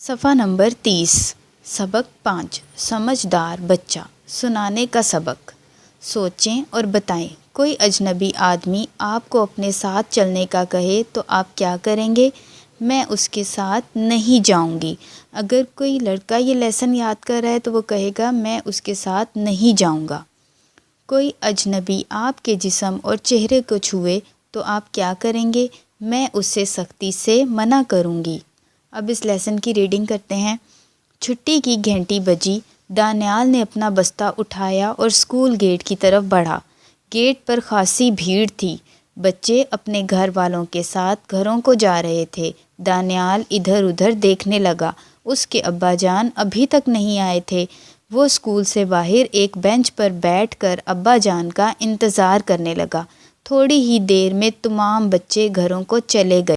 صفحہ نمبر 30 سبق 5 سمجھدار بچہ سنانے کا سبق۔ سوچیں اور بتائیں، کوئی اجنبی آدمی آپ کو اپنے ساتھ چلنے کا کہے تو آپ کیا کریں گے؟ میں اس کے ساتھ نہیں جاؤں گی۔ اگر کوئی لڑکا یہ لیسن یاد کر رہا ہے تو وہ کہے گا میں اس کے ساتھ نہیں جاؤں گا۔ کوئی اجنبی آپ کے جسم اور چہرے کو چھوئے تو آپ کیا کریں گے؟ میں اسے سختی سے منع کروں گی۔ اب اس لیسن کی ریڈنگ کرتے ہیں۔ چھٹی کی گھنٹی بجی، دانیال نے اپنا بستہ اٹھایا اور اسکول گیٹ کی طرف بڑھا۔ گیٹ پر خاصی بھیڑ تھی۔ بچے اپنے گھر والوں کے ساتھ گھروں کو جا رہے تھے۔ دانیال ادھر ادھر دیکھنے لگا۔ اس کے ابا جان ابھی تک نہیں آئے تھے۔ وہ اسکول سے باہر ایک بینچ پر بیٹھ کر ابا جان کا انتظار کرنے لگا۔ تھوڑی ہی دیر میں تمام بچے گھروں کو چلے گئے۔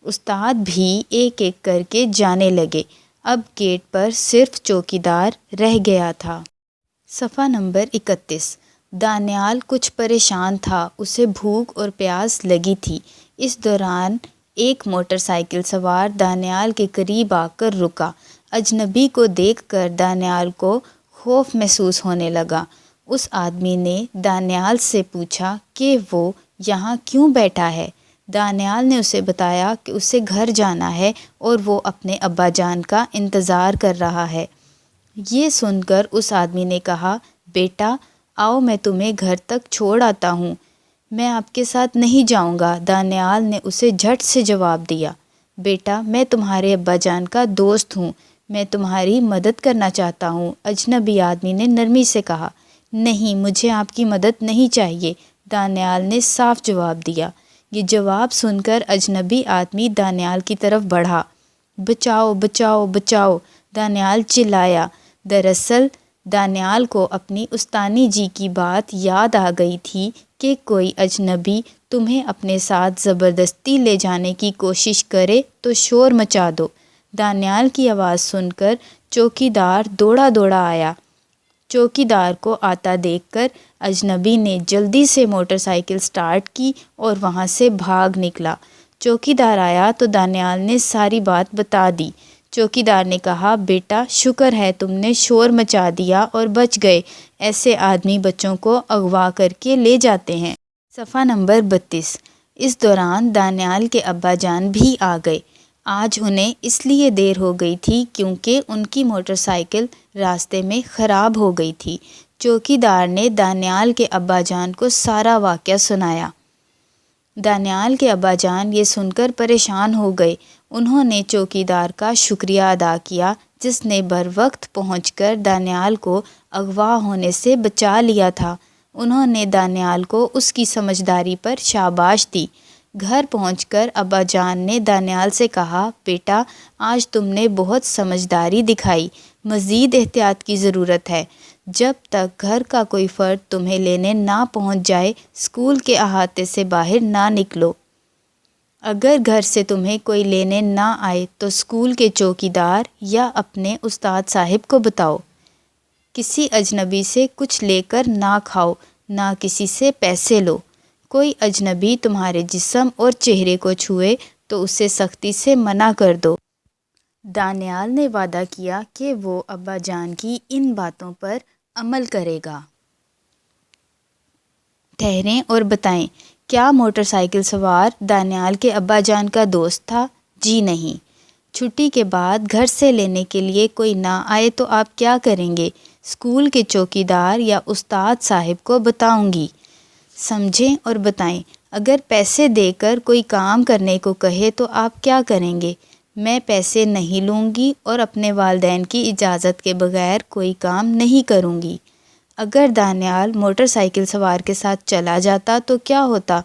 استاد بھی ایک ایک کر کے جانے لگے۔ اب گیٹ پر صرف چوکیدار رہ گیا تھا۔ صفحہ نمبر 31 دانیال کچھ پریشان تھا۔ اسے بھوک اور پیاس لگی تھی۔ اس دوران ایک موٹر سائیکل سوار دانیال کے قریب آ کر رکا۔ اجنبی کو دیکھ کر دانیال کو خوف محسوس ہونے لگا۔ اس آدمی نے دانیال سے پوچھا کہ وہ یہاں کیوں بیٹھا ہے؟ دانیال نے اسے بتایا کہ اسے گھر جانا ہے اور وہ اپنے ابا جان کا انتظار کر رہا ہے۔ یہ سن کر اس آدمی نے کہا، بیٹا آؤ میں تمہیں گھر تک چھوڑ آتا ہوں۔ میں آپ کے ساتھ نہیں جاؤں گا۔ دانیال نے اسے جھٹ سے جواب دیا، بیٹا میں تمہارے ابا جان کا دوست ہوں، میں تمہاری مدد کرنا چاہتا ہوں۔ اجنبی آدمی نے نرمی سے کہا، نہیں مجھے آپ کی مدد نہیں چاہیے۔ دانیال نے صاف جواب دیا۔ یہ جواب سن کر اجنبی آدمی دانیال کی طرف بڑھا۔ بچاؤ بچاؤ بچاؤ، دانیال چلایا۔ دراصل دانیال کو اپنی استانی جی کی بات یاد آ گئی تھی کہ کوئی اجنبی تمہیں اپنے ساتھ زبردستی لے جانے کی کوشش کرے تو شور مچا دو۔ دانیال کی آواز سن کر چوکیدار دوڑا دوڑا آیا۔ چوکیدار کو آتا دیکھ کر اجنبی نے جلدی سے موٹر سائیکل سٹارٹ کی اور وہاں سے بھاگ نکلا۔ چوکیدار آیا تو دانیال نے ساری بات بتا دی۔ چوکیدار نے کہا، بیٹا شکر ہے تم نے شور مچا دیا اور بچ گئے۔ ایسے آدمی بچوں کو اغوا کر کے لے جاتے ہیں۔ صفحہ نمبر 32 اس دوران دانیال کے ابا جان بھی آ گئے۔ آج انہیں اس لیے دیر ہو گئی تھی کیونکہ ان کی موٹر سائیکل راستے میں خراب ہو گئی تھی۔ چوکیدار نے دانیال کے ابا جان کو سارا واقعہ سنایا۔ دانیال کے ابا جان یہ سن کر پریشان ہو گئے۔ انہوں نے چوکیدار کا شکریہ ادا کیا جس نے بروقت پہنچ کر دانیال کو اغوا ہونے سے بچا لیا تھا۔ انہوں نے دانیال کو اس کی سمجھداری پر شاباش دی۔ گھر پہنچ کر ابا جان نے دانیال سے کہا، بیٹا آج تم نے بہت سمجھداری دکھائی، مزید احتیاط کی ضرورت ہے۔ جب تک گھر کا کوئی فرد تمہیں لینے نہ پہنچ جائے اسکول کے احاطے سے باہر نہ نکلو۔ اگر گھر سے تمہیں کوئی لینے نہ آئے تو اسکول کے چوکیدار یا اپنے استاد صاحب کو بتاؤ۔ کسی اجنبی سے کچھ لے کر نہ کھاؤ، نہ کسی سے پیسے لو۔ کوئی اجنبی تمہارے جسم اور چہرے کو چھوئے تو اسے سختی سے منع کر دو۔ دانیال نے وعدہ کیا کہ وہ ابا جان کی ان باتوں پر عمل کرے گا۔ ٹھہریں اور بتائیں، کیا موٹر سائیکل سوار دانیال کے ابا جان کا دوست تھا؟ جی نہیں۔ چھٹی کے بعد گھر سے لینے کے لیے کوئی نہ آئے تو آپ کیا کریں گے؟ اسکول کے چوکیدار یا استاد صاحب کو بتاؤں گی۔ سمجھیں اور بتائیں، اگر پیسے دے کر کوئی کام کرنے کو کہے تو آپ کیا کریں گے؟ میں پیسے نہیں لوں گی اور اپنے والدین کی اجازت کے بغیر کوئی کام نہیں کروں گی۔ اگر دانیال موٹر سائیکل سوار کے ساتھ چلا جاتا تو کیا ہوتا؟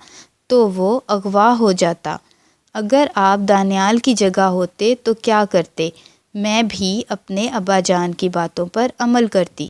تو وہ اغوا ہو جاتا۔ اگر آپ دانیال کی جگہ ہوتے تو کیا کرتے؟ میں بھی اپنے ابا جان کی باتوں پر عمل کرتی۔